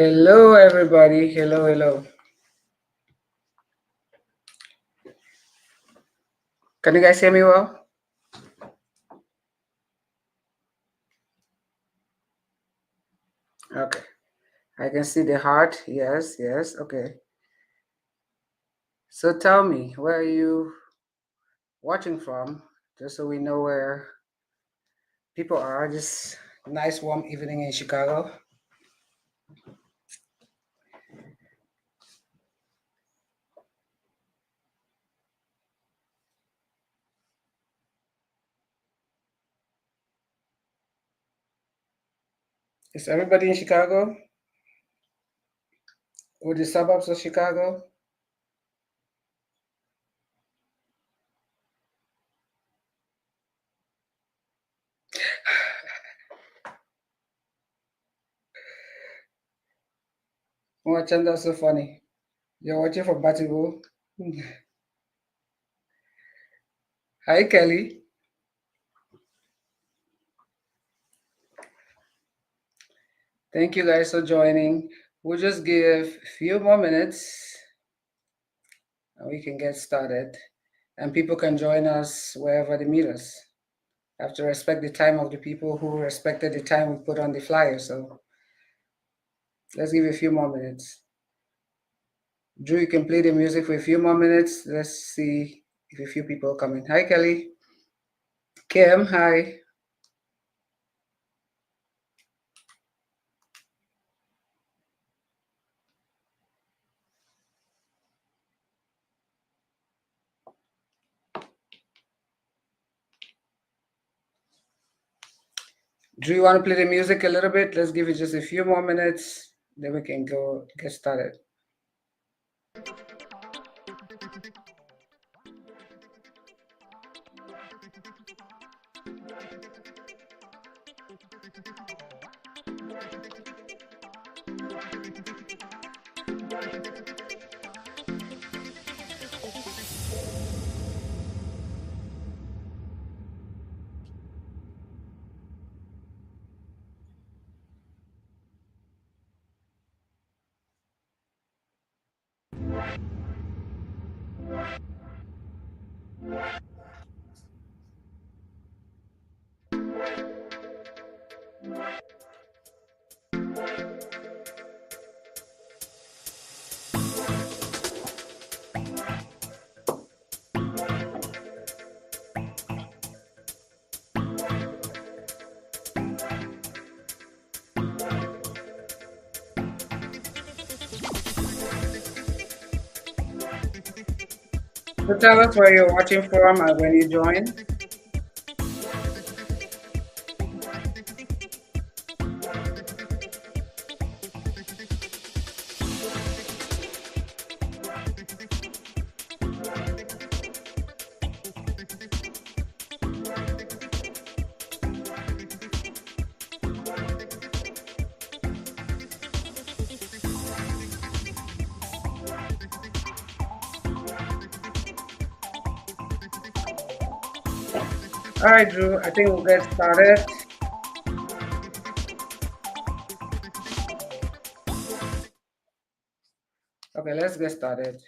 Hello, everybody. Hello, hello. Can you guys hear me well? Okay. I can see the heart. Yes, yes. Okay. So tell me, where are you watching from? Just so we know where people are. This nice warm evening in Chicago. Is everybody in Chicago? Or the suburbs of Chicago? Watching that's so funny. You're watching from Batigo. Hi, Kelly. Thank you guys for joining. We'll just give a few more minutes and we can get started. And people can join us wherever they meet us. I have to respect the time of the people who respected the time we put on the flyer. So let's give a few more minutes. Drew, you can play the music for a few more minutes. Let's see if a few people come in. Hi, Kelly. Kim, hi. Drew, you want to play the music a little bit? Let's give it just a few more minutes. Then we can go get started. So tell us where you're watching from and when you join. All right, Drew, I think we'll get started. Okay, let's get started.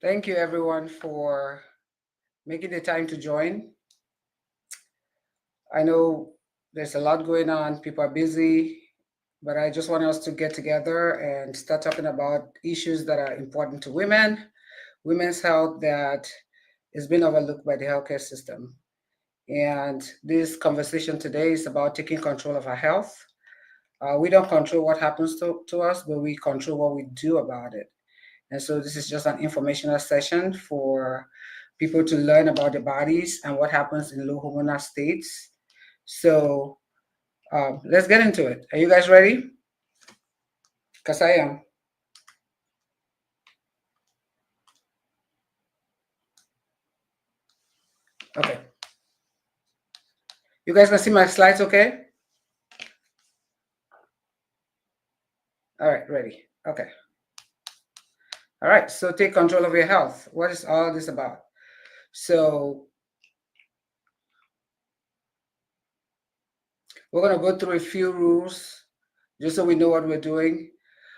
Thank you, everyone, for making the time to join. I know there's a lot going on, people are busy, but I just want us to get together and start talking about issues that are important to women, women's health that is being overlooked by the healthcare system. And this conversation today is about taking control of our health. We don't control what happens to us, but we control what we do about it. And so this is just an informational session for people to learn about the bodies and what happens in low hormonal states. So let's get into it. Are you guys ready? Because I am. Okay. You guys can see my slides okay? All right, ready. Okay. All right, so take control of your health. What is all this about? So We're going to go through a few rules just so we know what we're doing.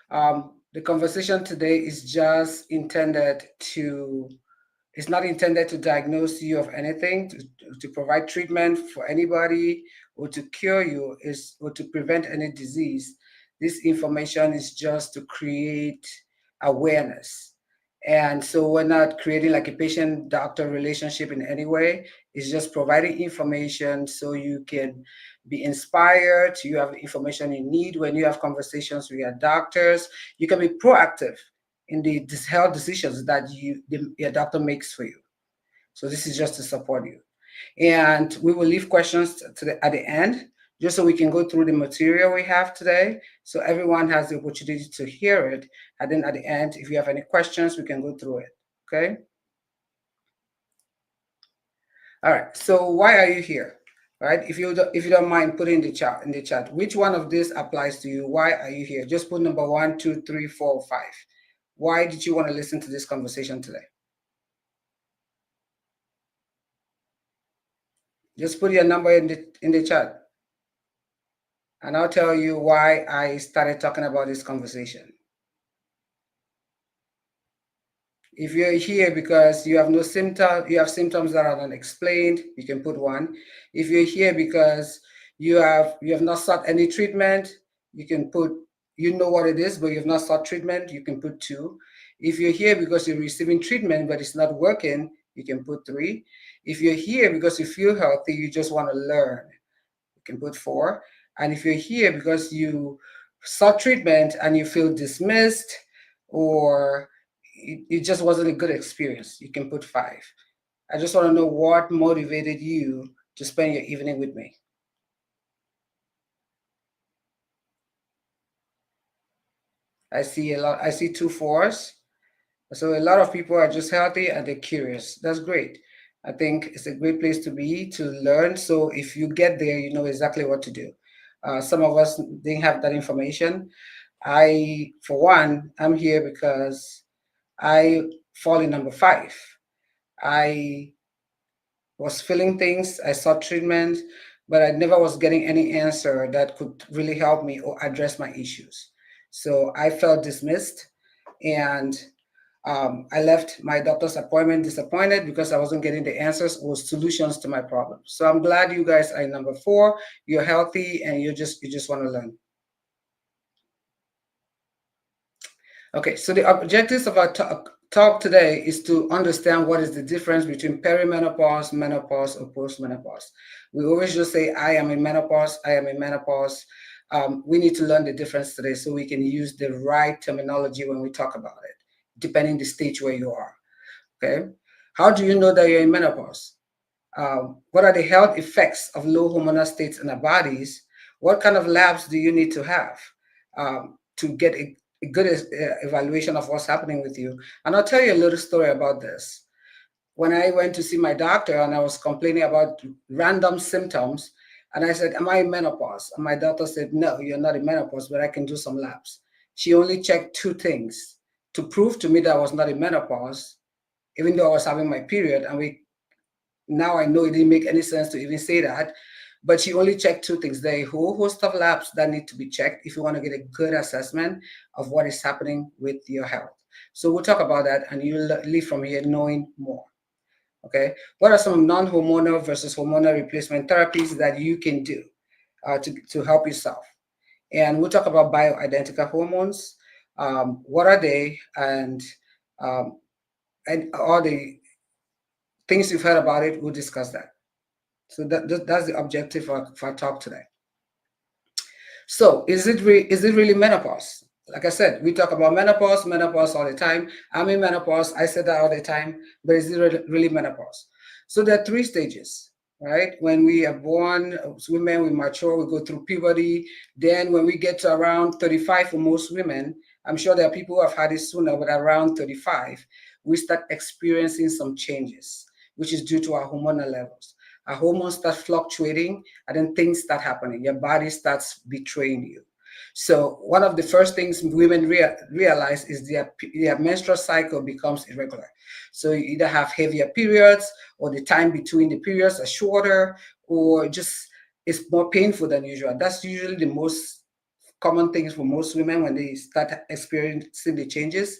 The conversation today is just intended to, it's not intended to diagnose you of anything, to provide treatment for anybody, or to cure you, or to prevent any disease. This information is just to create awareness. And so we're not creating like a patient-doctor relationship in any way. It's just providing information so you can be inspired. You have information you need when you have conversations with your doctors. You can be proactive in the health decisions that your doctor makes for you. So this is just to support you. And we will leave questions at the end, just so we can go through the material we have today. So everyone has the opportunity to hear it. And then at the end, if you have any questions, we can go through it. Okay? All right. So why are you here? All right. If you don't mind putting in the chat, which one of this applies to you? Why are you here? Just put number 1, 2, 3, 4, 5. Why did you want to listen to this conversation today? Just put your number in the chat, and I'll tell you why I started talking about this conversation. If you're here because you have no symptom, you have symptoms that are unexplained, you can put 1. If you're here because you have not sought any treatment, you can put, you know what it is, but you have not sought treatment, you can put 2. If you're here because you're receiving treatment but it's not working, you can put 3. If you're here because you feel healthy, you just want to learn, you can put 4. And if you're here because you sought treatment and you feel dismissed, or it just wasn't a good experience, you can put 5. I just want to know what motivated you to spend your evening with me. I see 2 4s. So a lot of people are just healthy and they're curious. That's great. I think it's a great place to be, to learn. So if you get there, you know exactly what to do. Some of us didn't have that information. For one, I'm here because I fall in number 5. I was feeling things, I sought treatment, but I never was getting any answer that could really help me or address my issues. So I felt dismissed, and I left my doctor's appointment disappointed because I wasn't getting the answers or solutions to my problems. So I'm glad you guys are number 4. You're healthy and you just want to learn. Okay, so the objectives of our talk today is to understand what is the difference between perimenopause, menopause, or post-menopause. We always just say, I am in menopause, I am in menopause. We need to learn the difference today so we can use the right terminology when we talk about it, depending the stage where you are. Okay, how do you know that you're in menopause? What are the health effects of low hormonal states in our bodies? What kind of labs do you need to have to get a good evaluation of what's happening with you? And I'll tell you a little story about this. When I went to see my doctor and I was complaining about random symptoms, and I said, am I in menopause? And my doctor said, no, you're not in menopause, but I can do some labs. She only checked 2 things to prove to me that I was not in menopause, even though I was having my period. And now I know it didn't make any sense to even say that, but she only checked 2 things. There are a whole host of labs that need to be checked if you want to get a good assessment of what is happening with your health. So we'll talk about that, and you'll leave from here knowing more. Okay, what are some non-hormonal versus hormonal replacement therapies that you can do to help yourself? And we'll talk about bioidentical hormones. What are they, and all the things you've heard about it, we'll discuss that. So that's the objective for our talk today. So is it really menopause? Like I said, we talk about menopause all the time. I'm in menopause, I said that all the time, but is it really menopause? So there are 3 stages, right? When we are born, as women, we mature, we go through puberty. Then when we get to around 35 for most women, I'm sure there are people who have had it sooner, but around 35, we start experiencing some changes, which is due to our hormonal levels. Our hormones start fluctuating, and then things start happening. Your body starts betraying you. So one of the first things women realize is their menstrual cycle becomes irregular. So you either have heavier periods, or the time between the periods are shorter, or just it's more painful than usual. That's usually the most common things for most women when they start experiencing the changes.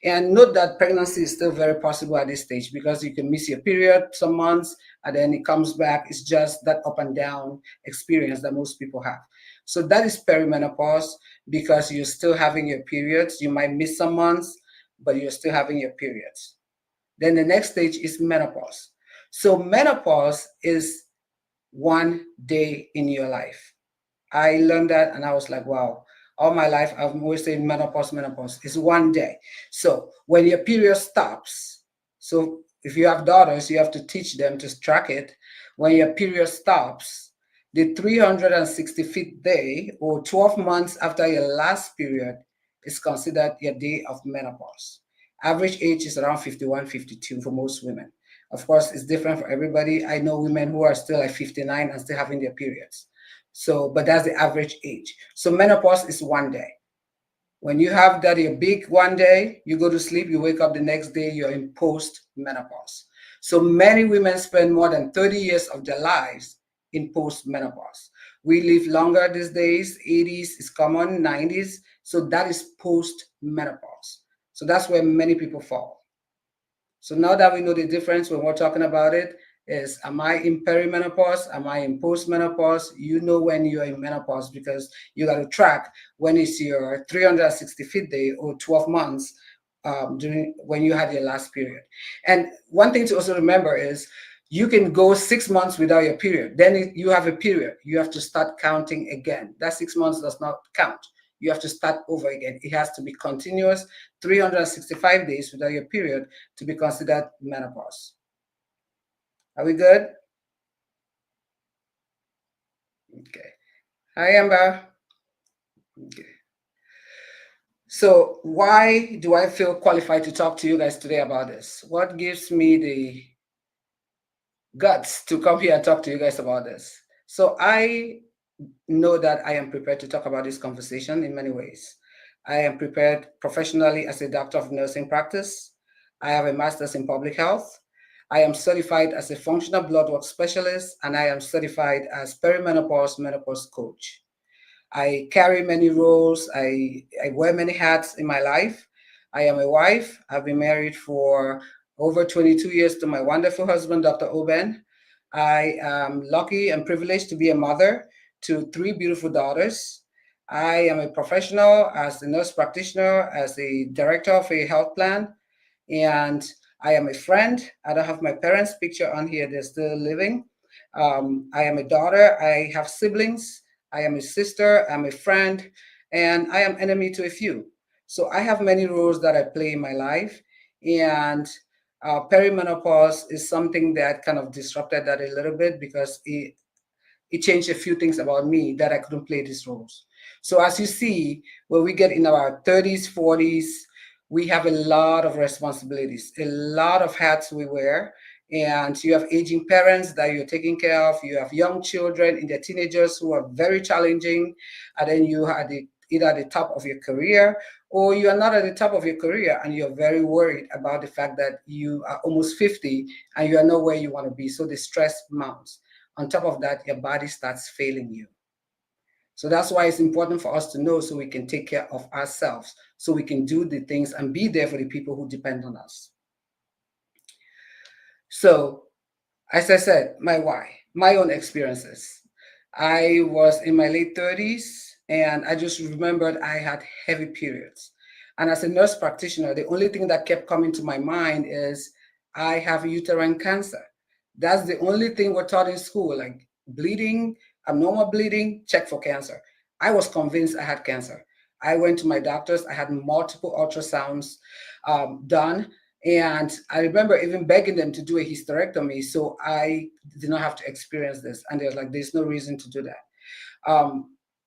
And note that pregnancy is still very possible at this stage because you can miss your period some months and then it comes back. It's just that up and down experience that most people have. So that is perimenopause because you're still having your periods. You might miss some months, but you're still having your periods. Then the next stage is menopause. So menopause is one day in your life. I learned that and I was like, wow, all my life I've always said menopause, menopause. It's one day. So when your period stops, so if you have daughters, you have to teach them to track it. When your period stops, the 365th day or 12 months after your last period is considered your day of menopause. Average age is around 51, 52 for most women. Of course, it's different for everybody. I know women who are still like 59 and still having their periods. So, but that's the average age. So menopause is one day. When you have that a big one day, you go to sleep, you wake up the next day, you're in post-menopause. So many women spend more than 30 years of their lives in post-menopause. We live longer these days, 80s is common, 90s. So that is post-menopause. So that's where many people fall. So now that we know the difference when we're talking about it, is am I in perimenopause? Am I in postmenopause? You know when you're in menopause because you got to track when is your 365th day or 12 months during when you had your last period. And one thing to also remember is you can go 6 months without your period. Then you have a period. You have to start counting again. That 6 months does not count. You have to start over again. It has to be continuous, 365 days without your period to be considered menopause. Are we good? Okay. Hi, Amber. Okay. So why do I feel qualified to talk to you guys today about this? What gives me the guts to come here and talk to you guys about this? So I know that I am prepared to talk about this conversation in many ways. I am prepared professionally as a doctor of nursing practice. I have a master's in public health. I am certified as a functional bloodwork specialist, and I am certified as perimenopause menopause coach. I carry many roles. I wear many hats in my life. I am a wife. I've been married for over 22 years to my wonderful husband, Dr. Oben. I am lucky and privileged to be a mother to three beautiful daughters. I am a professional as a nurse practitioner, as a director of a health plan, and I am a friend. I don't have my parents' picture on here, they're still living. I am a daughter. I have siblings. I am a sister, I'm a friend, and I am enemy to a few. So I have many roles that I play in my life, and perimenopause is something that kind of disrupted that a little bit because it changed a few things about me that I couldn't play these roles. So as you see, when we get in our 30s, 40s, we have a lot of responsibilities, a lot of hats we wear. And you have aging parents that you're taking care of. You have young children in their teenagers who are very challenging. And then you are either at the top of your career or you are not at the top of your career and you're very worried about the fact that you are almost 50 and you are not where you want to be. So the stress mounts. On top of that, your body starts failing you. So that's why it's important for us to know so we can take care of ourselves, so we can do the things and be there for the people who depend on us. So, as I said, my why, my own experiences. I was in my late 30s and I just remembered I had heavy periods. And as a nurse practitioner, the only thing that kept coming to my mind is I have uterine cancer. That's the only thing we're taught in school, like bleeding, abnormal bleeding, check for cancer. I was convinced I had cancer. I went to my doctors. I had multiple ultrasounds done. And I remember even begging them to do a hysterectomy so I did not have to experience this. And they were like, there's no reason to do that.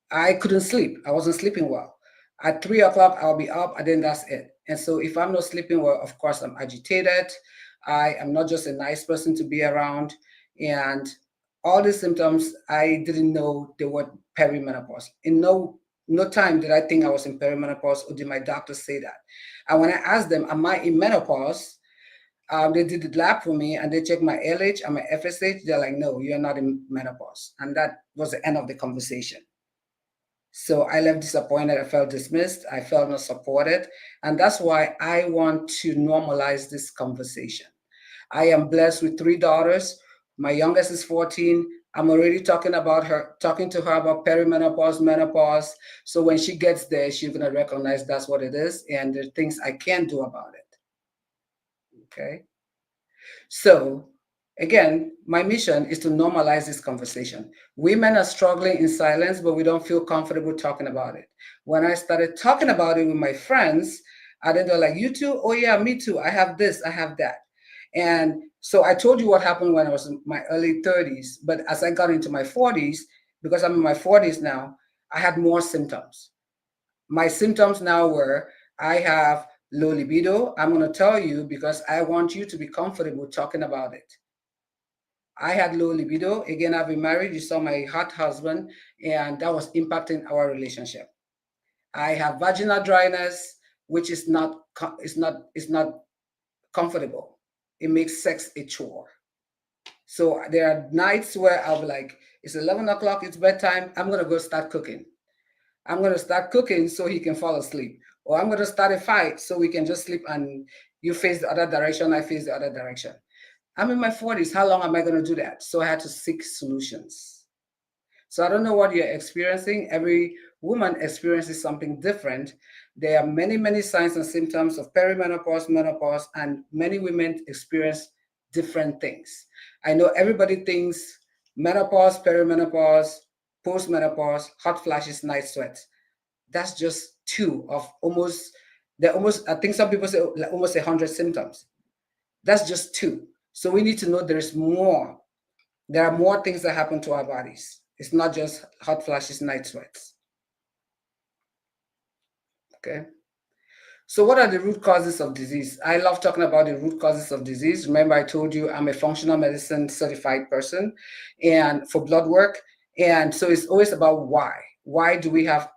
I couldn't sleep. I wasn't sleeping well. At 3 o'clock, I'll be up, and then that's it. And so if I'm not sleeping well, of course, I'm agitated. I am not just a nice person to be around. And all these symptoms, I didn't know they were perimenopause. In no time did I think I was in perimenopause or did my doctor say that. And when I asked them, am I in menopause? They did the lab for me and they checked my LH and my FSH. They're like, no, you're not in menopause. And that was the end of the conversation. So I left disappointed. I felt dismissed. I felt not supported. And that's why I want to normalize this conversation. I am blessed with 3 daughters. My youngest is 14. I'm already talking to her about perimenopause, menopause. So when she gets there, she's going to recognize that's what it is. And there are things I can do about it. Okay. So again, my mission is to normalize this conversation. Women are struggling in silence, but we don't feel comfortable talking about it. When I started talking about it with my friends, and then they're like, you too? Oh yeah, me too. I have this, I have that. And so I told you what happened when I was in my early 30s, but as I got into my 40s, because I'm in my 40s now, I had more symptoms. My symptoms now were I have low libido. I'm going to tell you because I want you to be comfortable talking about it. I had low libido. Again, I've been married. You saw my hot husband, and that was impacting our relationship. I have vaginal dryness, which is not comfortable. It makes sex a chore. So there are nights where I'll be like, it's 11 o'clock, it's bedtime. I'm going to go start cooking. I'm going to start cooking so he can fall asleep. Or I'm going to start a fight so we can just sleep and you face the other direction, I face the other direction. I'm in my 40s. How long am I going to do that? So I had to seek solutions. So I don't know what you're experiencing. Every woman experiences something different. There are many, many signs and symptoms of perimenopause, menopause, and many women experience different things. I know everybody thinks menopause, perimenopause, post-menopause, hot flashes, night sweats. That's just 2 of I think some people say like almost 100 symptoms. That's just 2. So we need to know there's more. There are more things that happen to our bodies. It's not just hot flashes, night sweats. Okay. So what are the root causes of disease? I love talking about the root causes of disease. Remember, I told you I'm a functional medicine certified person and for blood work. And so it's always about why. Why do we have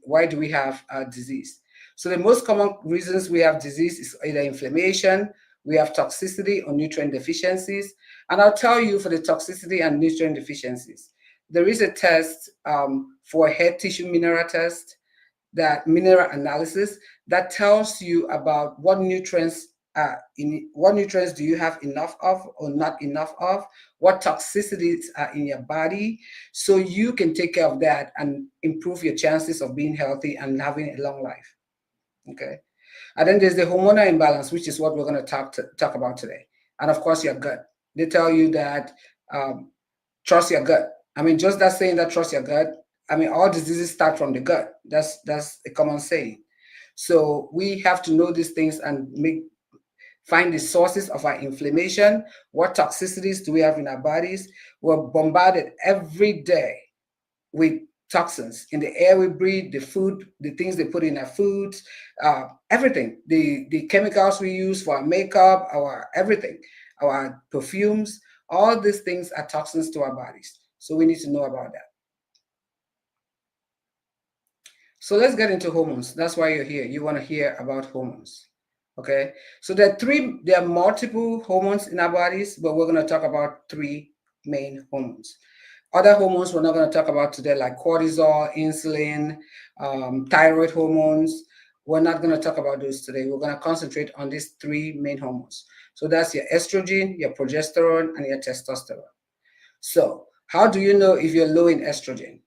why do we have disease? So the most common reasons we have disease is either inflammation, we have toxicity or nutrient deficiencies. And I'll tell you for the toxicity and nutrient deficiencies, there is a test for a hair tissue mineral test, that mineral analysis that tells you about what nutrients do you have enough of or not enough of, what toxicities are in your body, so you can take care of that and improve your chances of being healthy and having a long life. Okay. And then there's the hormonal imbalance, which is what we're going to talk about today. And of course, your gut. They tell you that trust your gut. I mean, just that saying that trust your gut. I mean, all diseases start from the gut. That's a common saying. So we have to know these things and find the sources of our inflammation. What toxicities do we have in our bodies? We're bombarded every day with toxins in the air we breathe, the food, the things they put in our foods, everything, the chemicals we use for our makeup, our everything, our perfumes, all these things are toxins to our bodies. So we need to know about that. So let's get into hormones. That's why you're here. You want to hear about hormones. Okay. So there are multiple hormones in our bodies, but we're going to talk about 3 main hormones. Other hormones we're not going to talk about today, like cortisol, insulin, thyroid hormones. We're not going to talk about those today. We're going to concentrate on these 3 main hormones. So that's your estrogen, your progesterone, and your testosterone. So how do you know if you're low in estrogen?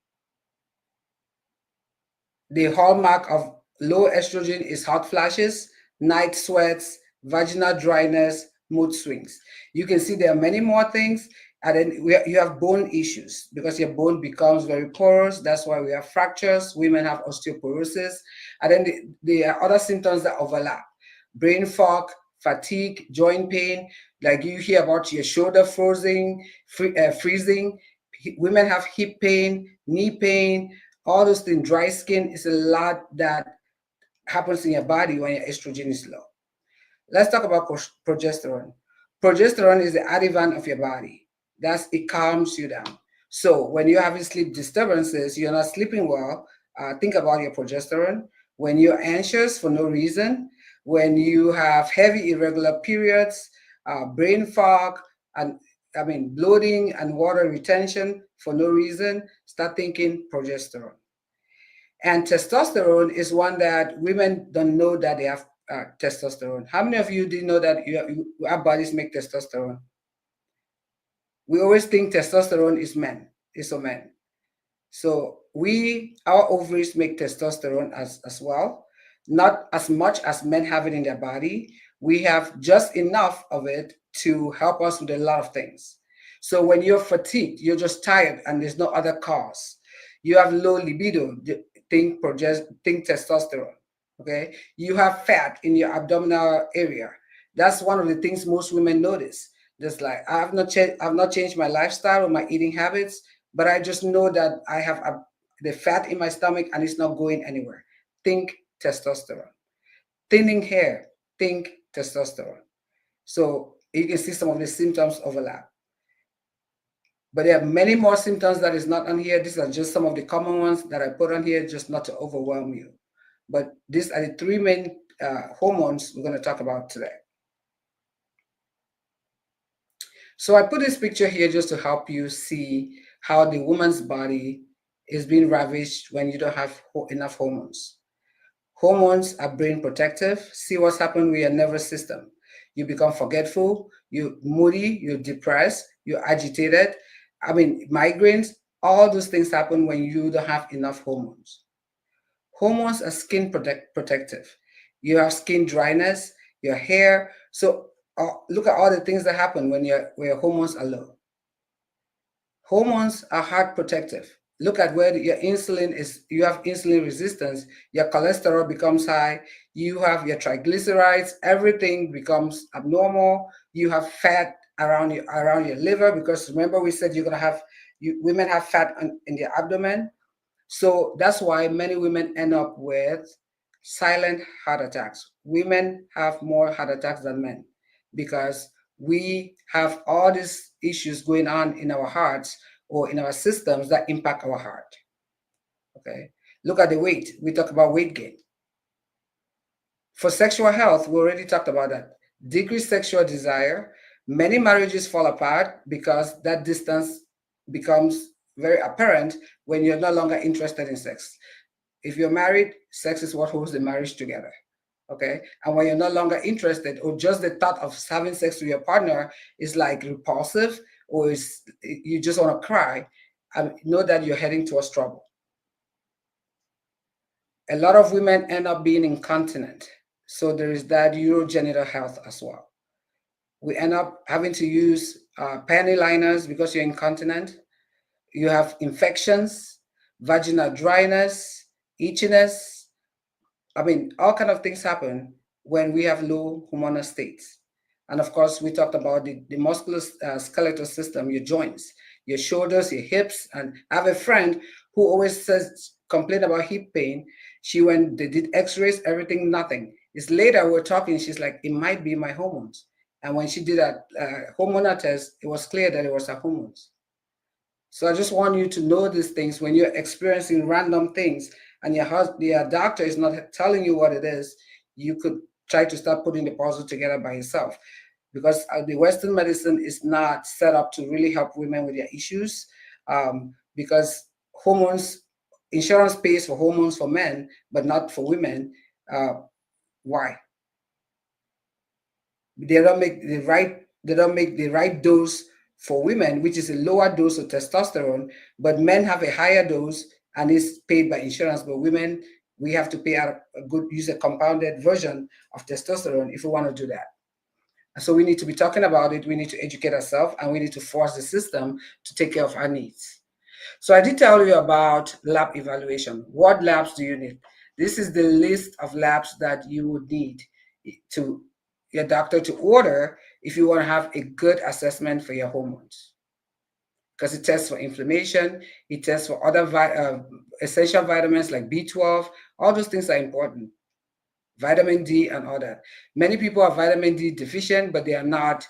The hallmark of low estrogen is hot flashes, night sweats, vaginal dryness, mood swings. You can see there are many more things. And then you have bone issues because your bone becomes very porous. That's why we have fractures. Women have osteoporosis. And then there are other symptoms that overlap. Brain fog, fatigue, joint pain, like you hear about your shoulder freezing. Women have hip pain, knee pain, all those things. Dry skin is a lot that happens in your body when your estrogen is low. Let's talk about progesterone. Progesterone is the Ativan of your body. It calms you down. So when you're having sleep disturbances, you're not sleeping well, think about your progesterone. When you're anxious for no reason, when you have heavy irregular periods, brain fog, and bloating and water retention for no reason, start thinking progesterone. And testosterone is one that women don't know that they have testosterone. How many of you didn't know that our bodies make testosterone? We always think testosterone is men, is for men. So our ovaries make testosterone as well, not as much as men have it in their body. We have just enough of it to help us with a lot of things. So when you're fatigued, you're just tired and there's no other cause. You have low libido, think testosterone. Okay, you have fat in your abdominal area. That's one of the things most women notice. Just like I've not changed my lifestyle or my eating habits, but I just know that I have the fat in my stomach and it's not going anywhere. Think testosterone. Thinning hair, think testosterone. So you can see some of the symptoms overlap. But there are many more symptoms that is not on here. These are just some of the common ones that I put on here just not to overwhelm you. But these are the three main hormones we're going to talk about today. So I put this picture here just to help you see how the woman's body is being ravaged when you don't have enough hormones. Hormones are brain protective. See what's happened with your nervous system. You become forgetful, you're moody, you're depressed, you're agitated. Migraines, all those things happen when you don't have enough hormones. Hormones are skin protective. You have skin dryness, your hair. So look at all the things that happen when your hormones are low. Hormones are heart protective. Look at where your insulin is. You have insulin resistance. Your cholesterol becomes high. You have your triglycerides. Everything becomes abnormal. You have fat around your liver, because remember we said women have fat in their abdomen. So that's why many women end up with silent heart attacks. Women have more heart attacks than men because we have all these issues going on in our hearts or in our systems that impact our heart. Okay. Look at the weight. We talk about weight gain. For sexual health, we already talked about that. Decreased sexual desire. Many marriages fall apart because that distance becomes very apparent when you're no longer interested in sex. If you're married, sex is what holds the marriage together. Okay. And when you're no longer interested, or just the thought of having sex with your partner is like repulsive, or you just want to cry, know that you're heading towards trouble. A lot of women end up being incontinent. So there is that urogenital health as well. We end up having to use panty liners because you're incontinent. You have infections, vaginal dryness, itchiness. All kind of things happen when we have low hormonal states. And of course, we talked about the musculoskeletal system, your joints, your shoulders, your hips. And I have a friend who always complain about hip pain. When they did x-rays, everything, nothing. It's later we're talking, she's like, it might be my hormones. And when she did a hormonal test, it was clear that it was her hormones. So I just want you to know these things when you're experiencing random things and your doctor is not telling you what it is. You could try to start putting the puzzle together by yourself, because the Western medicine is not set up to really help women with their issues, because insurance pays for hormones for men, but not for women. Why? They don't make the right dose for women, which is a lower dose of testosterone, but men have a higher dose and is paid by insurance. But women, we have to pay use a compounded version of testosterone if we want to do that. So we need to be talking about it. We need to educate ourselves, and we need to force the system to take care of our needs. So I did tell you about lab evaluation. What labs do you need? This is the list of labs that you would need to your doctor to order if you want to have a good assessment for your hormones. Because it tests for inflammation, it tests for other essential vitamins like B12. All those things are important. Vitamin D and all that. Many people are vitamin D deficient, but they are not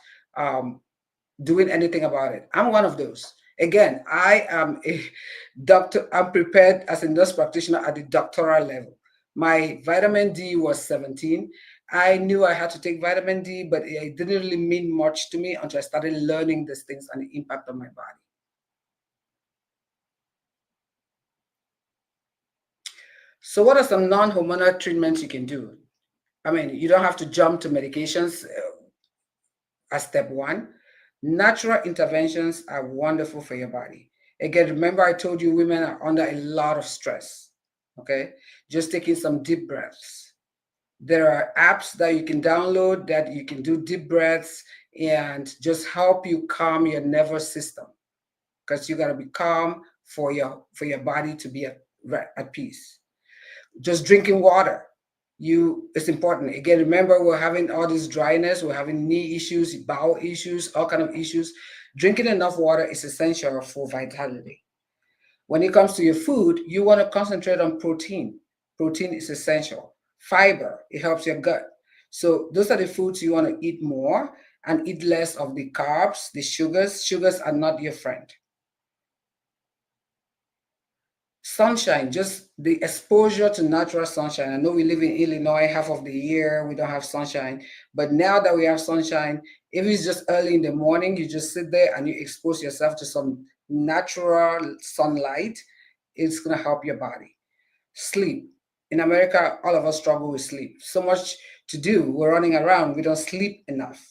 doing anything about it. I'm one of those. Again, I am a doctor. I'm prepared as a nurse practitioner at the doctoral level. My vitamin D was 17. I knew I had to take vitamin D, but it didn't really mean much to me until I started learning these things and the impact on my body. So what are some non-hormonal treatments you can do? I mean, you don't have to jump to medications as step one. Natural interventions are wonderful for your body. Again, remember I told you women are under a lot of stress, okay? Just taking some deep breaths. There are apps that you can download that you can do deep breaths and just help you calm your nervous system, because you got to be calm for your body to be at peace. Just drinking water, it's important. Again, remember, we're having all this dryness, we're having knee issues, bowel issues, all kind of issues. Drinking enough water is essential for vitality. When it comes to your food, you want to concentrate on protein. Protein is essential. Fiber, it helps your gut. So those are the foods you want to eat more, and eat less of the carbs, the sugars. Sugars are not your friend. Sunshine, just the exposure to natural sunshine. I know we live in Illinois, half of the year we don't have sunshine, but now that we have sunshine, if it's just early in the morning, you just sit there and you expose yourself to some natural sunlight, it's going to help your body. Sleep. In America, all of us struggle with sleep. So much to do, we're running around, we don't sleep enough.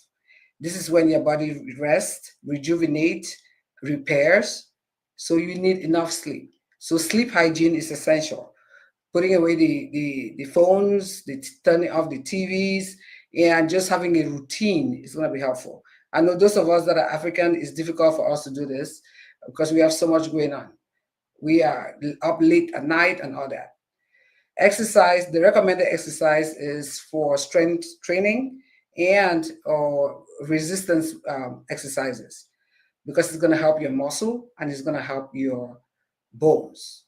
This is when your body rests, rejuvenates, repairs, so you need enough sleep. So sleep hygiene is essential. Putting away the phones, turning off the TVs, and just having a routine is going to be helpful. I know those of us that are African, it's difficult for us to do this because we have so much going on. We are up late at night and all that. Exercise, the recommended exercise is for strength training and or resistance exercises, because it's going to help your muscle and it's going to help your bones.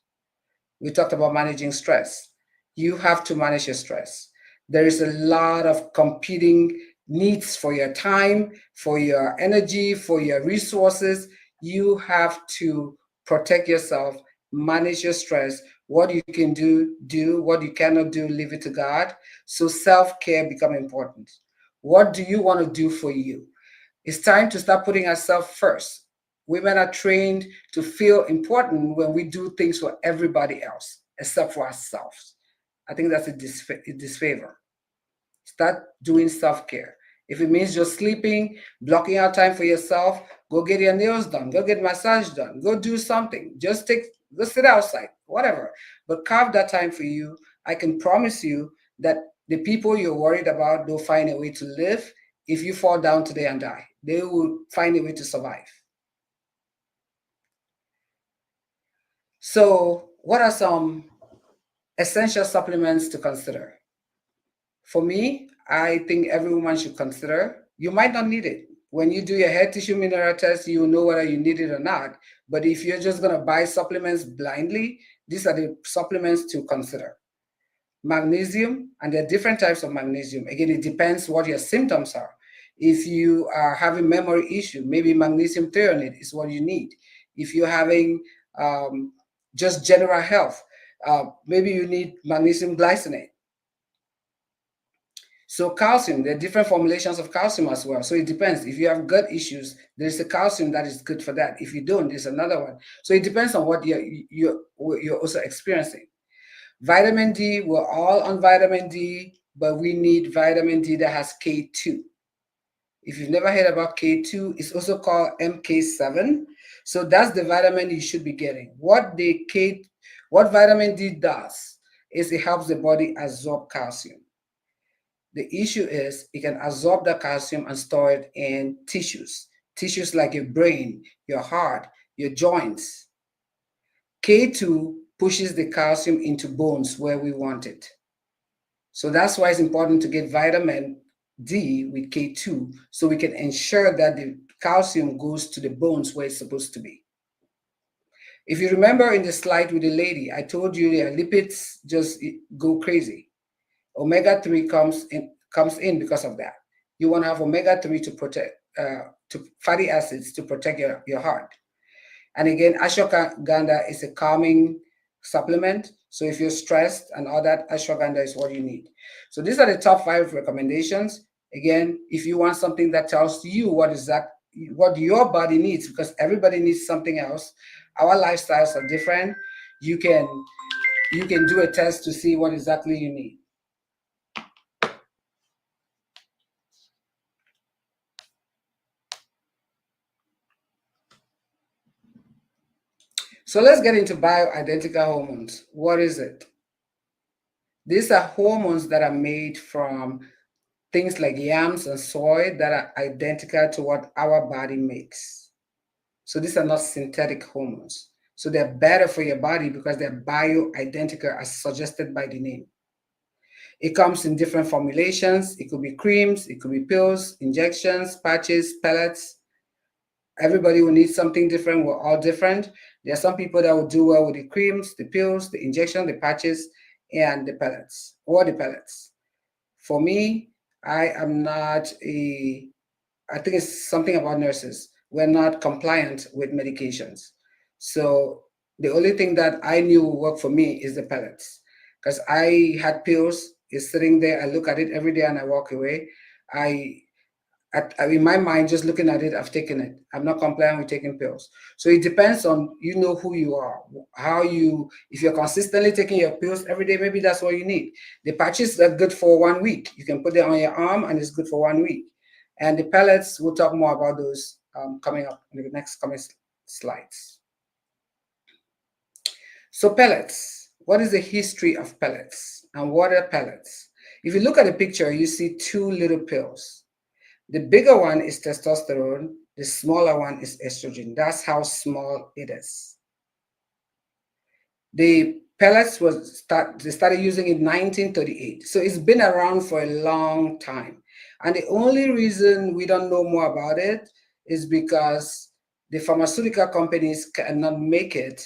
We talked about managing stress. You have to manage your stress. There is a lot of competing needs for your time, for your energy, for your resources. You have to protect yourself, manage your stress. What you can do, do. What you cannot do, leave it to God. So self-care become important. What do you want to do for you? It's time to start putting ourselves first. Women are trained to feel important when we do things for everybody else except for ourselves. I think that's a disfavor. Start doing self-care. If it means just sleeping, blocking out time for yourself, go get your nails done, go get massage done, go do something. Go sit outside, whatever. But carve that time for you. I can promise you that the people you're worried about, they'll find a way to live. If you fall down today and die, they will find a way to survive. So, what are some essential supplements to consider? For me, I think every woman should consider. You might not need it. When you do your hair tissue mineral test, you know whether you need it or not. But if you're just going to buy supplements blindly, these are the supplements to consider. Magnesium, and there are different types of magnesium. Again, it depends what your symptoms are. If you are having memory issue, maybe magnesium threonate is what you need. If you're having just general health, maybe you need magnesium glycinate. So calcium, there are different formulations of calcium as well. So it depends. If you have gut issues, there's a calcium that is good for that. If you don't, there's another one. So it depends on what you're also experiencing. Vitamin D, we're all on vitamin D, but we need vitamin D that has K2. If you've never heard about K2, it's also called MK7. So that's the vitamin you should be getting. What vitamin D does is it helps the body absorb calcium. The issue is it can absorb the calcium and store it in tissues like your brain, your heart, your joints. K2 pushes the calcium into bones where we want it. So that's why it's important to get vitamin D with K2 so we can ensure that the calcium goes to the bones where it's supposed to be. If you remember in the slide with the lady, I told you their lipids just go crazy. Omega-3 comes in because of that. You want to have omega-3 to protect to fatty acids to protect your heart. And again, ashwagandha is a calming supplement, So if you're stressed and all that, ashwagandha is what you need. So these are the top 5 recommendations. Again, if you want something that tells you what your body needs, because everybody needs something else. Our lifestyles are different. You can do a test to see what exactly you need. So let's get into bioidentical hormones. What is it? These are hormones that are made from things like yams and soy that are identical to what our body makes. So these are not synthetic hormones. So they're better for your body because they're bioidentical as suggested by the name. It comes in different formulations. It could be creams, it could be pills, injections, patches, pellets. Everybody will need something different. We're all different. There are some people that will do well with the creams, the pills, the injection, the patches, and the pellets, or the pellets. For me, I am not I think it's something about nurses. We're not compliant with medications. So the only thing that I knew would work for me is the pellets. Because I had pills, it's sitting there, I look at it every day and I walk away. I in my mind, just looking at it, I've taken it. I'm not compliant with taking pills. So it depends on who you are, if you're consistently taking your pills every day, maybe that's what you need. The patches are good for 1 week. You can put it on your arm and it's good for 1 week. And the pellets, we'll talk more about those coming up in the next coming slides. So pellets, what is the history of pellets and what are pellets? If you look at the picture, you see 2 little pills. The bigger one is testosterone, the smaller one is estrogen. That's how small it is. The pellets they started using it in 1938. So it's been around for a long time. And the only reason we don't know more about it is because the pharmaceutical companies cannot make it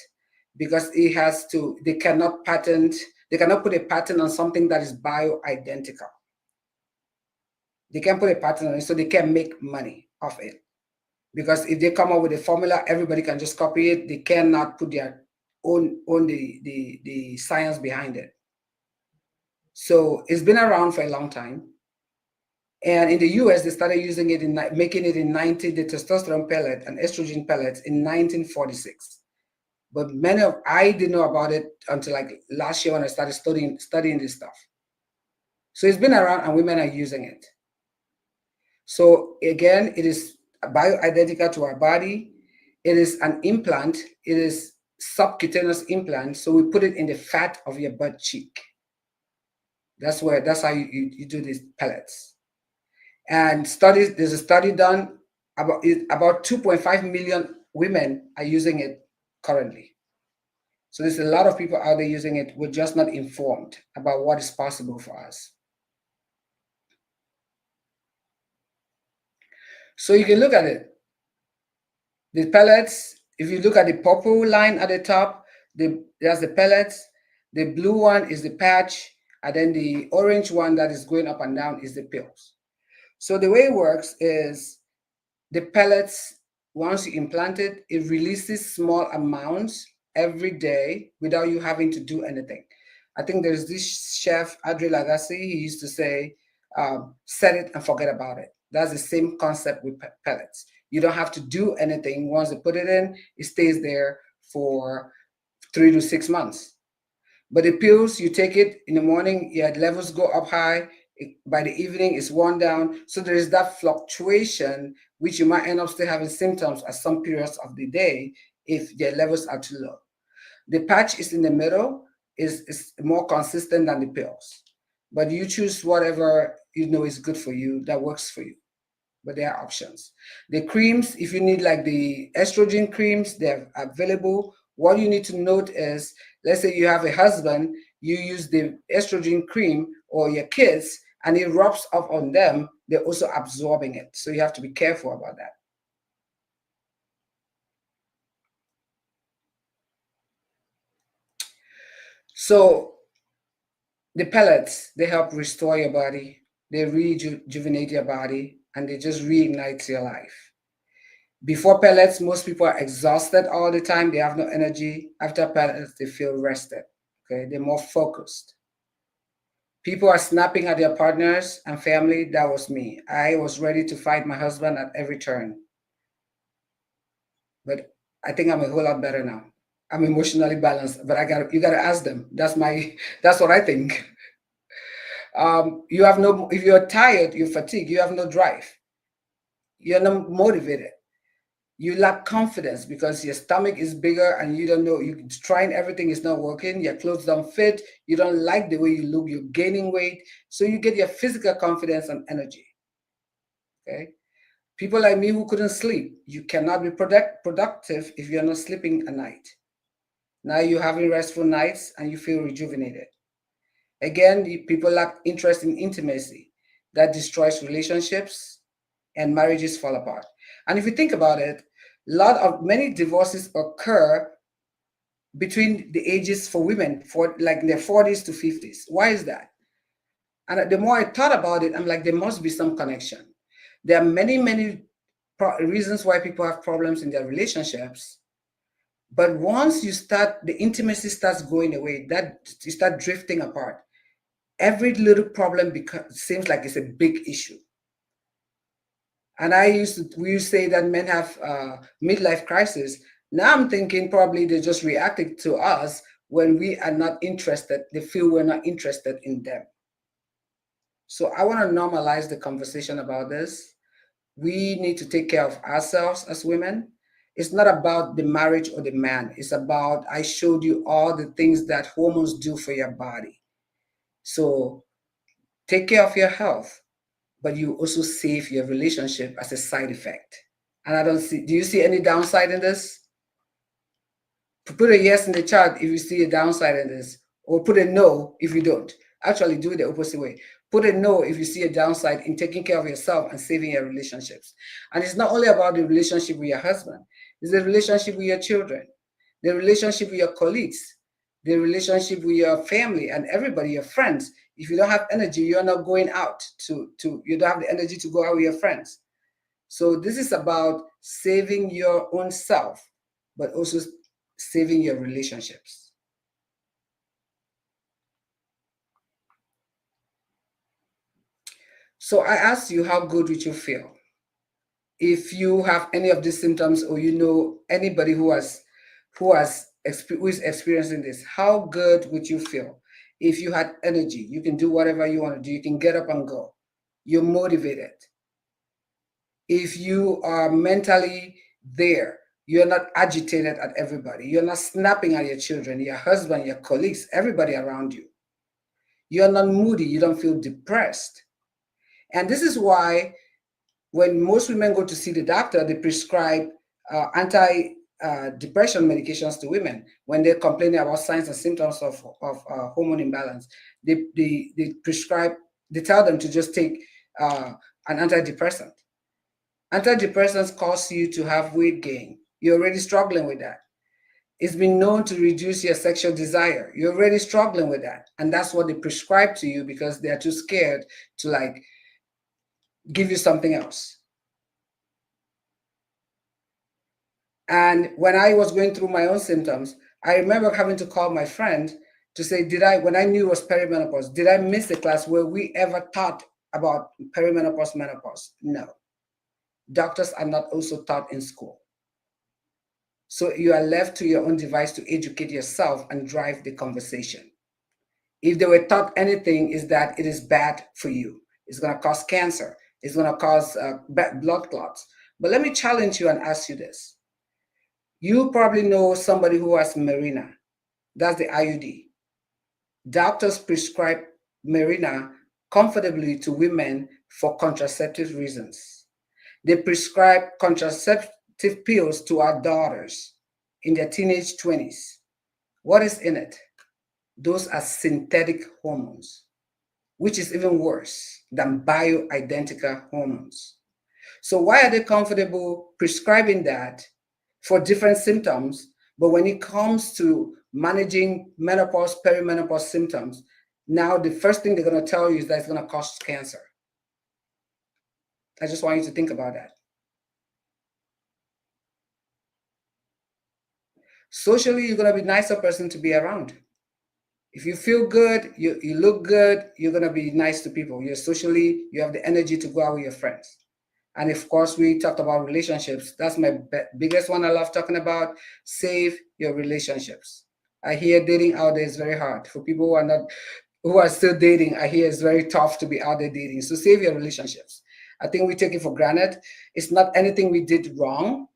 because they cannot put a patent on something that is bioidentical. They can put a patent on it, so they can make money off it. Because if they come up with a formula, everybody can just copy it. They cannot put their own the science behind it. So it's been around for a long time. And in the US, they started using it making it in the testosterone pellet and estrogen pellets in 1946. But I didn't know about it until like last year when I started studying this stuff. So it's been around and women are using it. So again, it is bioidentical to our body. It is an implant. It is subcutaneous implant. So we put it in the fat of your butt cheek. That's how you do these pellets. And there's a study done about 2.5 million women are using it currently. So there's a lot of people out there using it. We're just not informed about what is possible for us. So you can look at it. The pellets, if you look at the purple line at the top, there's the pellets. The blue one is the patch, and then the orange one that is going up and down is the pills. So the way it works is the pellets, once you implant it, it releases small amounts every day without you having to do anything. I think there's this chef, Adri Lagasse, he used to say, set it and forget about it. That's the same concept with pellets. You don't have to do anything. Once you put it in, it stays there for 3 to 6 months. But the pills, you take it in the morning, your levels go up high. By the evening, it's worn down. So there is that fluctuation, which you might end up still having symptoms at some periods of the day if their levels are too low. The patch is in the middle, is more consistent than the pills. But you choose whatever you know is good for you, that works for you. But there are options. The creams, if you need like the estrogen creams, they're available. What you need to note is, let's say you have a husband, you use the estrogen cream, or your kids, and it rubs off on them, they're also absorbing it. So you have to be careful about that. So the pellets, they help restore your body, they rejuvenate your body, and they just reignite your life. Before pellets, most people are exhausted all the time. They have no energy. After pellets, they feel rested. Okay, they're more focused. People are snapping at their partners and family. That was me. I was ready to fight my husband at every turn. But I think I'm a whole lot better now. I'm emotionally balanced, but you gotta ask them. That's what I think. You have no, if you're tired, you're fatigued, you have no drive. You're not motivated. You lack confidence because your stomach is bigger and you don't know, you're trying everything, is not working, your clothes don't fit, you don't like the way you look, you're gaining weight. So you get your physical confidence and energy. Okay. People like me who couldn't sleep, you cannot be productive if you're not sleeping at night. Now you're having restful nights and you feel rejuvenated. Again, people lack interest in intimacy. That destroys relationships and marriages fall apart. And if you think about it, many divorces occur between the ages for women, for like in their 40s to 50s. Why is that? And the more I thought about it, I'm like, there must be some connection. There are many reasons why people have problems in their relationships. But once the intimacy starts going away, that you start drifting apart. Every little problem seems like it's a big issue. And we used to say that men have midlife crisis. Now I'm thinking probably they just reacted to us when we are not interested. They feel we're not interested in them. So I want to normalize the conversation about this. We need to take care of ourselves as women. It's not about the marriage or the man. It's about, I showed you all the things that hormones do for your body. So take care of your health, but you also save your relationship as a side effect. And do you see any downside in this? Put a yes in the chat if you see a downside in this, or put a no if you don't. Actually, do it the opposite way. Put a no if you see a downside in taking care of yourself and saving your relationships. And it's not only about the relationship with your husband, it's the relationship with your children, the relationship with your colleagues, the relationship with your family and everybody, your friends. If you don't have energy, you're not going out you don't have the energy to go out with your friends. So this is about saving your own self, but also saving your relationships. So I asked you, how good would you feel if you have any of these symptoms, or you know anybody who is experiencing this? How good would you feel if you had energy? You can do whatever you want to do. You can get up and go. You're motivated. If you are mentally there, you're not agitated at everybody. You're not snapping at your children, your husband, your colleagues, everybody around you. You're not moody. You don't feel depressed. And this is why when most women go to see the doctor, they prescribe anti-depression medications to women when they're complaining about signs and symptoms of hormone imbalance. They tell them to just take an antidepressant. Antidepressants cause you to have weight gain. You're already struggling with that. It's been known to reduce your sexual desire. You're already struggling with that. And that's what they prescribe to you because they're too scared to give you something else. And when I was going through my own symptoms, I remember having to call my friend to say, when I knew it was perimenopause, did I miss a class where we ever taught about perimenopause, menopause? No. Doctors are not also taught in school. So you are left to your own device to educate yourself and drive the conversation. If they were taught anything, is that it is bad for you. It's going to cause cancer. It's going to cause blood clots. But let me challenge you and ask you this. You probably know somebody who has Mirena. That's the IUD. Doctors prescribe Mirena comfortably to women for contraceptive reasons. They prescribe contraceptive pills to our daughters in their teenage 20s. What is in it? Those are synthetic hormones, which is even worse than bioidentical hormones. So why are they comfortable prescribing that for different symptoms? But when it comes to managing menopause, perimenopause symptoms, now the first thing they're going to tell you is that it's going to cause cancer. I just want you to think about that. Socially, you're going to be a nicer person to be around. If you feel good, you look good, you're gonna be nice to people. You're socially, you have the energy to go out with your friends. And of course, we talked about relationships. That's my biggest one I love talking about. Save your relationships. I hear dating out there is very hard for people who are still dating. I hear it's very tough to be out there dating. So save your relationships. I think we take it for granted. It's not anything we did wrong.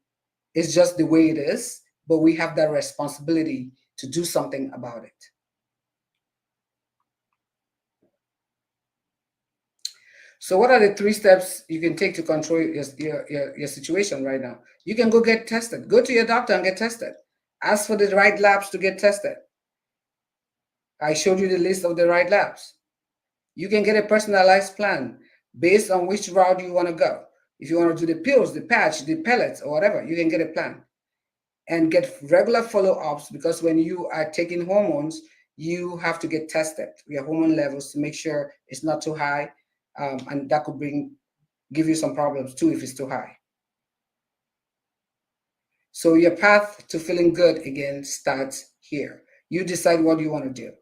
It's just the way it is. But we have that responsibility to do something about it. So what are the 3 steps you can take to control your situation right now? You can go get tested. Go to your doctor and get tested. Ask for the right labs to get tested. I showed you the list of the right labs. You can get a personalized plan based on which route you want to go. If you want to do the pills, the patch, the pellets, or whatever, you can get a plan and get regular follow-ups, because when you are taking hormones, you have to get tested, your hormone levels, to make sure it's not too high, and that could give you some problems too if it's too high. So your path to feeling good again starts here. You decide what you want to do.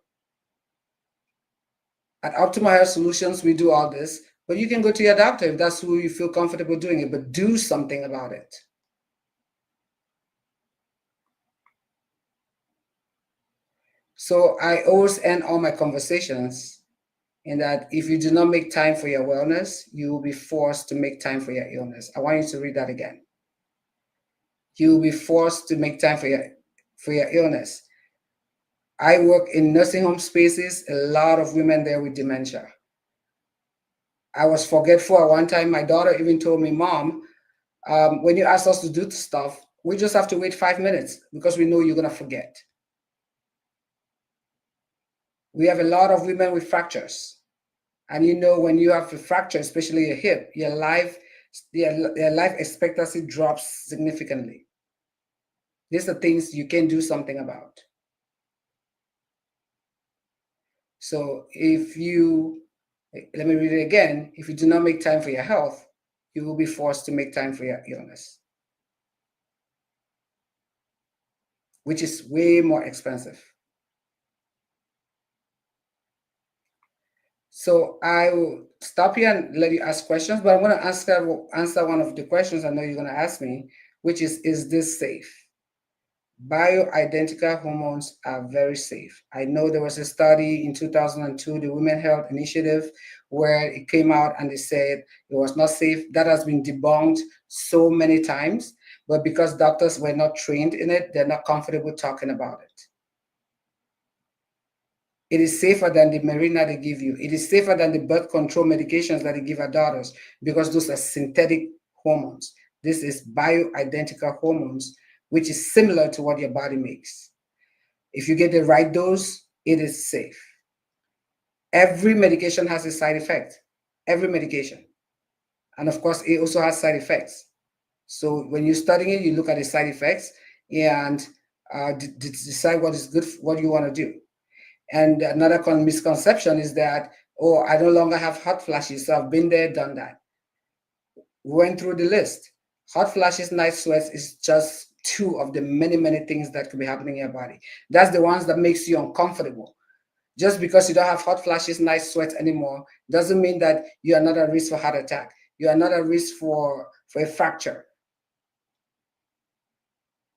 At Optimal Health Solutions, we do all this, but you can go to your doctor if that's who you feel comfortable doing it, but do something about it. So I always end all my conversations in that if you do not make time for your wellness, you will be forced to make time for your illness. I want you to read that again. You will be forced to make time for your illness. I work in nursing home spaces, a lot of women there with dementia. I was forgetful at one time. My daughter even told me, Mom, when you ask us to do stuff, we just have to wait 5 minutes because we know you're going to forget. We have a lot of women with fractures. And when you have a fracture, especially your hip, your life expectancy drops significantly. These are things you can do something about. So let me read it again. If you do not make time for your health, you will be forced to make time for your illness, which is way more expensive. So I will stop here and let you ask questions, but I'm going to answer one of the questions I know you're going to ask me, which is this safe? Bioidentical hormones are very safe. I know there was a study in 2002, the Women Health Initiative, where it came out and they said it was not safe. That has been debunked so many times, but because doctors were not trained in it, they're not comfortable talking about it. It is safer than the Mirena they give you. It is safer than the birth control medications that they give our daughters, because those are synthetic hormones. This is bioidentical hormones, which is similar to what your body makes. If you get the right dose, it is safe. Every medication has a side effect. Every medication. And of course, it also has side effects. So when you're studying it, you look at the side effects and decide what is good, what you want to do. And another misconception is that, oh, I no longer have hot flashes, so I've been there, done that. We went through the list. Hot flashes, night sweats is just 2 of the many, many things that could be happening in your body. That's the ones that makes you uncomfortable. Just because you don't have hot flashes, night sweats anymore, doesn't mean that you are not at risk for heart attack. You are not at risk for a fracture.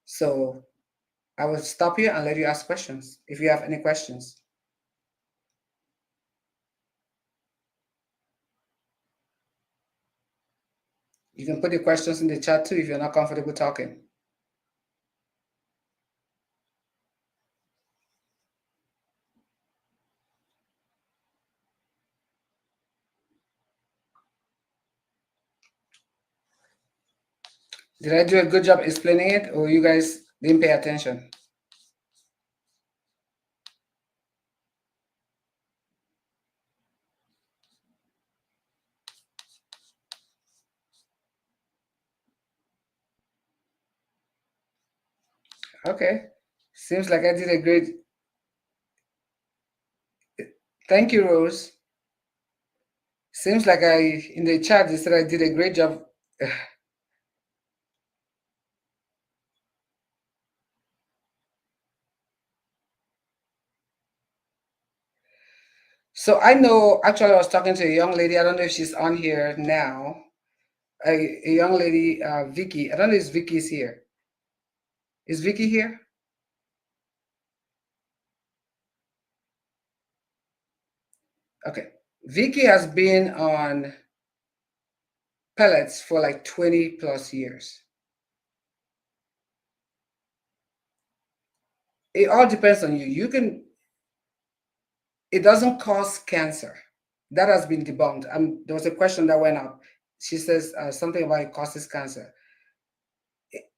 So I will stop here and let you ask questions if you have any questions. You can put the questions in the chat too if you're not comfortable talking. Did I do a good job explaining it, or you guys didn't pay attention? Okay. Seems like I did a great... Thank you, Rose. Seems like in the chat, they said I did a great job. So I know, actually, I was talking to a young lady. I don't know if she's on here now. A young lady, Vicky. I don't know if Vicky's here. Is Vicky here? Okay. Vicky has been on pellets for like 20 plus years. It all depends on you. It doesn't cause cancer. That has been debunked. There was a question that went up. She says something about it causes cancer.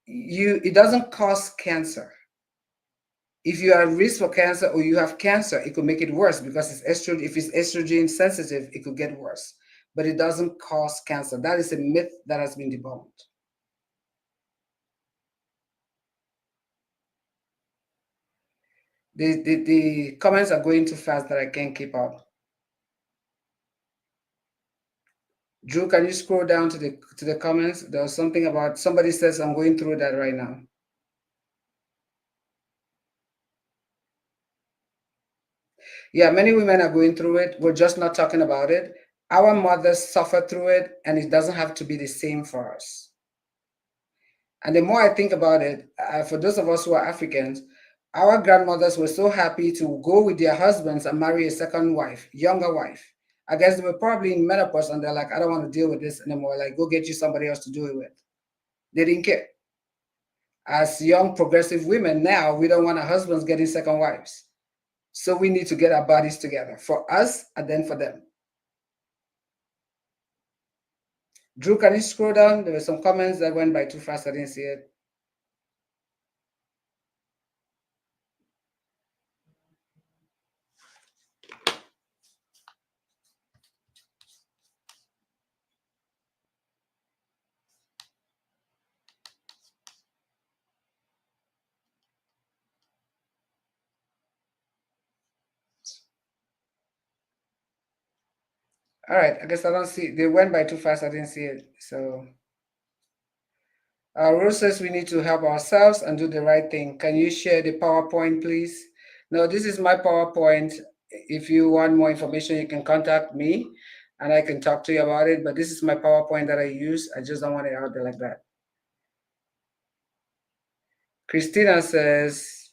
It doesn't cause cancer. If you are at risk for cancer or you have cancer, it could make it worse because it's estrogen. If it's estrogen sensitive, it could get worse. But it doesn't cause cancer. That is a myth that has been debunked. The comments are going too fast that I can't keep up. Drew, can you scroll down to the comments? There was something about somebody says I'm going through that right now. Yeah, many women are going through it. We're just not talking about it. Our mothers suffer through it, and it doesn't have to be the same for us. And the more I think about it, for those of us who are Africans, our grandmothers were so happy to go with their husbands and marry a second wife, younger wife. I guess they were probably in menopause and they're like, I don't want to deal with this anymore. Like, go get you somebody else to do it with. They didn't care. As young progressive women now, we don't want our husbands getting second wives. So we need to get our bodies together for us and then for them. Drew, can you scroll down? There were some comments that went by too fast. I didn't see it. All right, I guess I don't see. They went by too fast. I didn't see it. So, Rose says we need to help ourselves and do the right thing. Can you share the PowerPoint, please? No, this is my PowerPoint. If you want more information, you can contact me, and I can talk to you about it. But this is my PowerPoint that I use. I just don't want it out there like that. Christina says,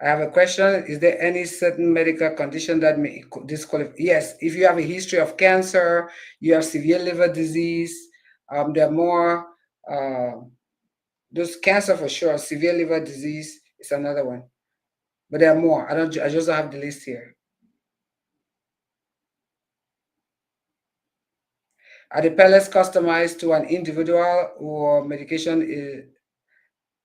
I have a question. Is there any certain medical condition that may disqualify? Yes, if you have a history of cancer, you have severe liver disease, there are more, those cancer for sure, severe liver disease is another one. But there are more. I just don't have the list here. Are the pellets customized to an individual or medication is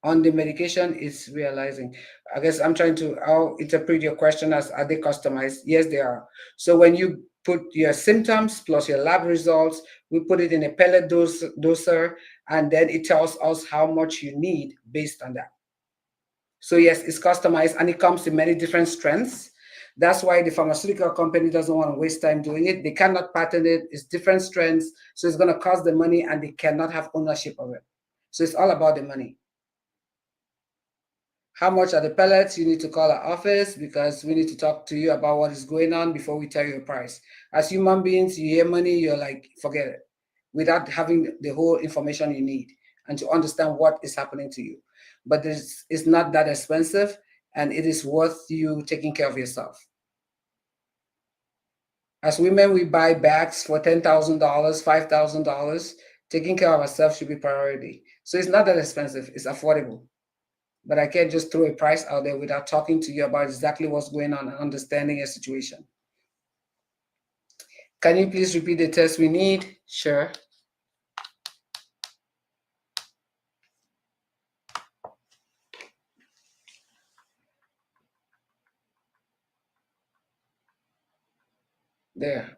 on the medication is realizing? I guess I'm trying to, I'll interpret your question as, are they customized? Yes, they are. So when you put your symptoms plus your lab results, we put it in a pellet doser, and then it tells us how much you need based on that. So yes, it's customized and it comes in many different strengths. That's why the pharmaceutical company doesn't want to waste time doing it. They cannot patent it. It's different strengths. So it's going to cost them money and they cannot have ownership of it. So it's all about the money. How much are the pellets? You need to call our office because we need to talk to you about what is going on before we tell you a price. As human beings, you hear money, you're like, forget it, without having the whole information you need and to understand what is happening to you. But it's not that expensive and it is worth you taking care of yourself. As women, we buy bags for $10,000, $5,000. Taking care of ourselves should be priority. So it's not that expensive, it's affordable. But I can't just throw a price out there without talking to you about exactly what's going on and understanding your situation. Can you please repeat the test we need? Sure. There.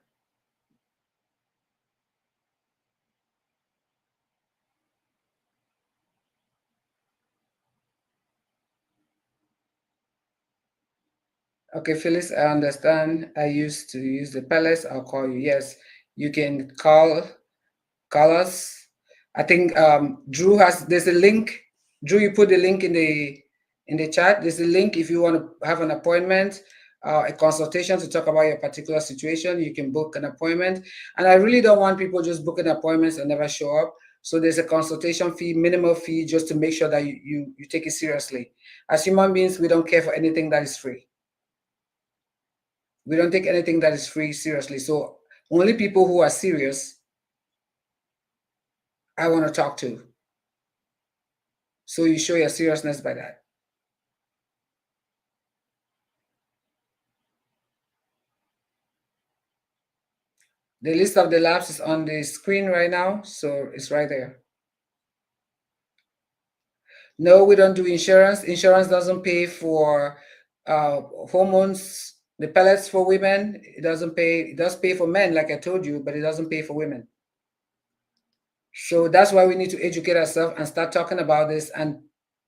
Okay, Phyllis, I understand. I used to use the pellets. I'll call you. Yes, you can call us. I think Drew there's a link. Drew, you put the link in the chat. There's a link if you want to have an appointment. a consultation to talk about your particular situation, you can book an appointment. And I really don't want people just booking appointments and never show up. So there's a consultation fee, minimal fee, just to make sure that you take it seriously. As human beings, we don't care for anything that is free. We don't take anything that is free seriously. So only people who are serious I want to talk to. So you show your seriousness by that. The list of the labs is on the screen right now, so it's right there. No, we don't do insurance. Insurance doesn't pay for hormones, the pellets for women. It doesn't pay. It does pay for men, like I told you, but it doesn't pay for women. So that's why we need to educate ourselves and start talking about this and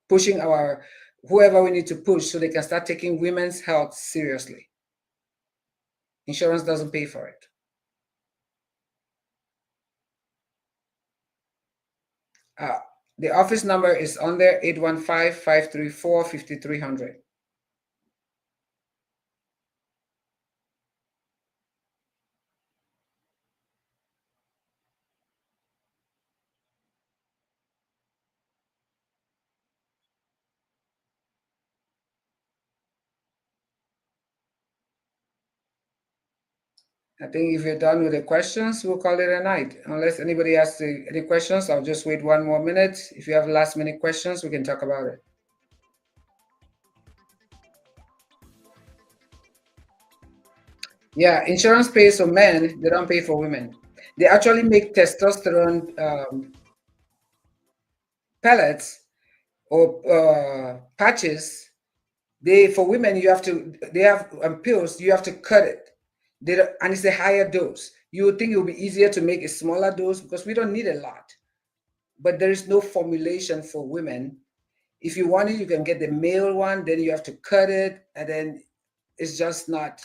pushing our whoever we need to push so they can start taking women's health seriously. Insurance doesn't pay for it. The office number is on there, 815-534-5300. I think if you're done with the questions, we'll call it a night. Unless anybody has any questions, I'll just wait one more minute. If you have last minute questions, we can talk about it. Yeah, insurance pays for men, they don't pay for women. They actually make testosterone pellets or patches. For women, they have pills, you have to cut it. And it's a higher dose. You would think it would be easier to make a smaller dose because we don't need a lot. But there is no formulation for women. If you want it, you can get the male one, then you have to cut it, and then it's just not,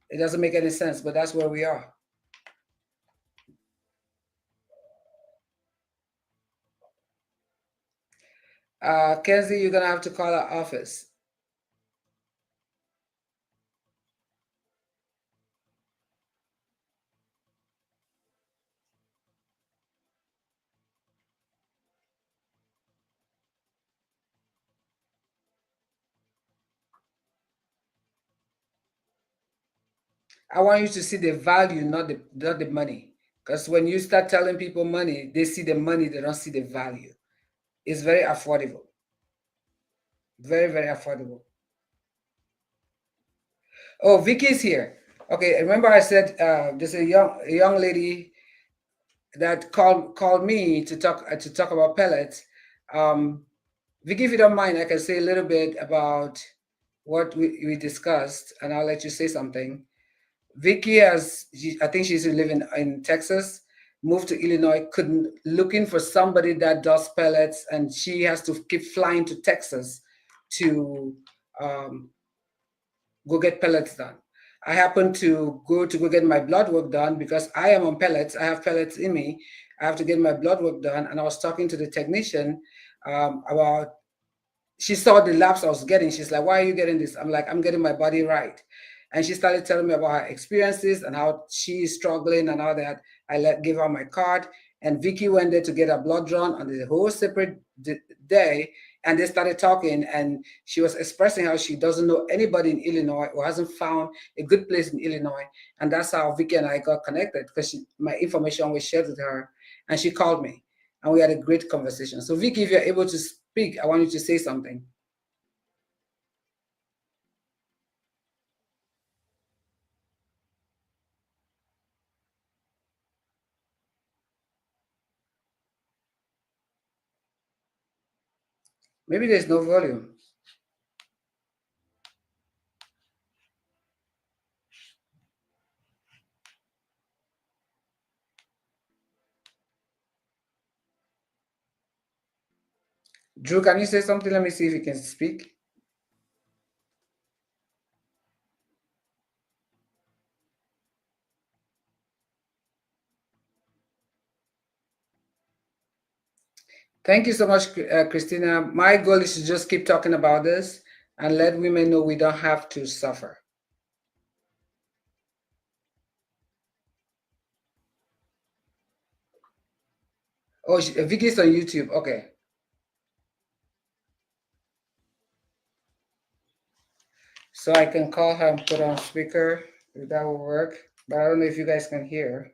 it doesn't make any sense, but that's where we are. Kenzie, you're gonna have to call our office. I want you to see the value, not the money. Because when you start telling people money, they see the money, they don't see the value. It's very affordable. Very, very affordable. Oh, Vicky's here. Okay, remember I said there's a young lady that called me to talk about pellets. Vicky, if you don't mind, I can say a little bit about what we discussed, and I'll let you say something. Vicky I think she's living in Texas, moved to Illinois, couldn't looking for somebody that does pellets, and she has to keep flying to Texas to go get pellets done. I happen to go get my blood work done because I am on pellets. I have pellets in me. I have to get my blood work done. And I was talking to the technician about, she saw the labs I was getting. She's like, why are you getting this? I'm like, I'm getting my body right. And she started telling me about her experiences and how she's struggling and all that. Gave her my card. And Vicky went there to get her blood drawn on the whole separate day. And they started talking, and she was expressing how she doesn't know anybody in Illinois or hasn't found a good place in Illinois. And that's how Vicky and I got connected, because my information was shared with her, and she called me, and we had a great conversation. So Vicky, if you're able to speak, I want you to say something. Maybe there's no volume. Drew, can you say something? Let me see if you can speak. Thank you so much, Christina. My goal is to just keep talking about this and let women know we don't have to suffer. Oh, Vicky's on YouTube. Okay. So I can call her and put on speaker if that will work. But I don't know if you guys can hear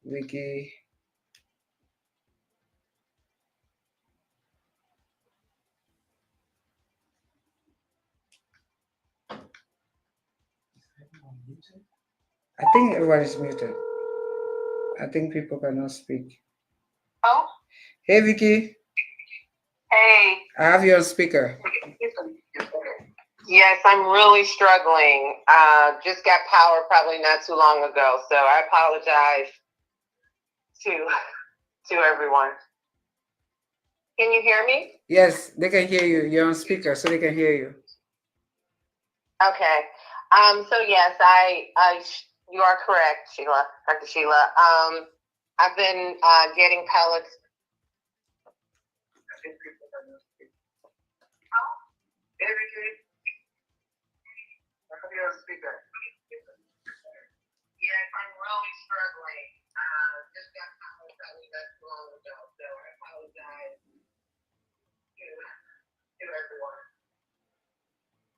Vicky. I think everybody's muted. I think people cannot speak. Oh, Hey, Vicky. hey. I have you on speaker. Yes, I'm really struggling. Just got power probably not too long ago, so I apologize to everyone. Can you hear me? Yes, they can hear you. You're on speaker, so they can hear you. Okay. So yes, you are correct, Sheila, Dr. Sheila. I've been getting pellets. Very good. Speaker. Yes, I'm really struggling. Just got power probably not too long ago, so I apologize to everyone.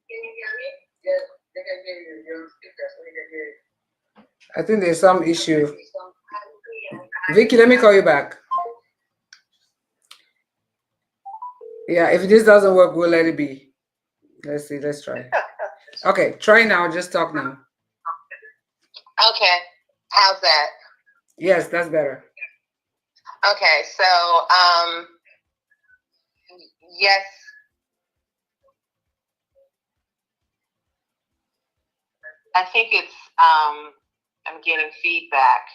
Can you hear me? Yes, they can hear you. You're on speaker, so they can hear you. I think there's some issue. Vicky, let me call you back. Yeah, if this doesn't work, we'll let it be. Let's see. Let's try. Okay, try now. Just talk now. Okay. How's that? Yes, that's better. Okay, so yes. I think it's I'm getting feedback.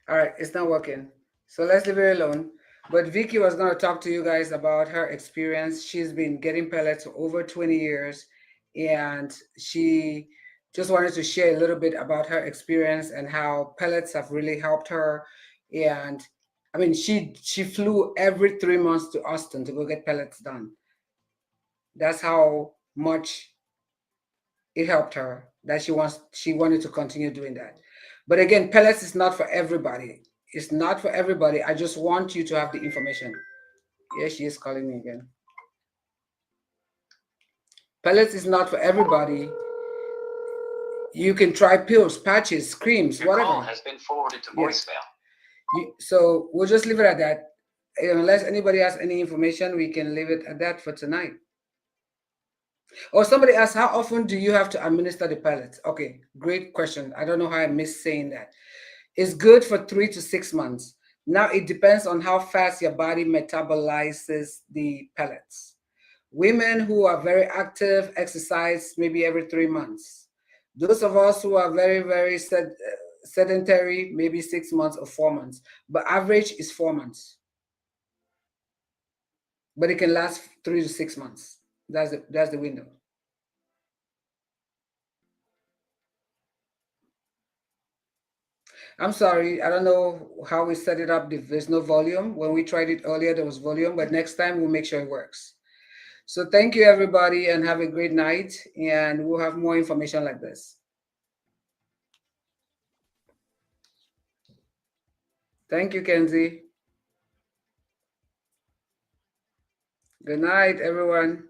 All right, it's not working. So let's leave it alone. But Vicky was going to talk to you guys about her experience. She's been getting pellets for over 20 years, and she just wanted to share a little bit about her experience and how pellets have really helped her. And I mean, she flew every 3 months to Austin to go get pellets done. That's how much it helped her that she wanted to continue doing that. But again, pellets is not for everybody. It's not for everybody. I just want you to have the information. Yes, she is calling me again. Pellets is not for everybody. You can try pills, patches, creams, whatever. Your call has been forwarded to voicemail. So we'll just leave it at that. Unless anybody has any information, we can leave it at that for tonight. Or somebody asked, how often do you have to administer the pellets? Okay, great question. I don't know how I missed saying that. It's good for 3 to 6 months. Now it depends on how fast your body metabolizes the pellets. Women who are very active exercise maybe every 3 months. Those of us who are very, very sedentary, maybe 6 months or 4 months. But average is 4 months. But it can last 3 to 6 months. That's the window. I'm sorry, I don't know how we set it up. There's no volume. When we tried it earlier, there was volume, but next time we'll make sure it works. So thank you, everybody, and have a great night. And we'll have more information like this. Thank you, Kenzie. Good night, everyone.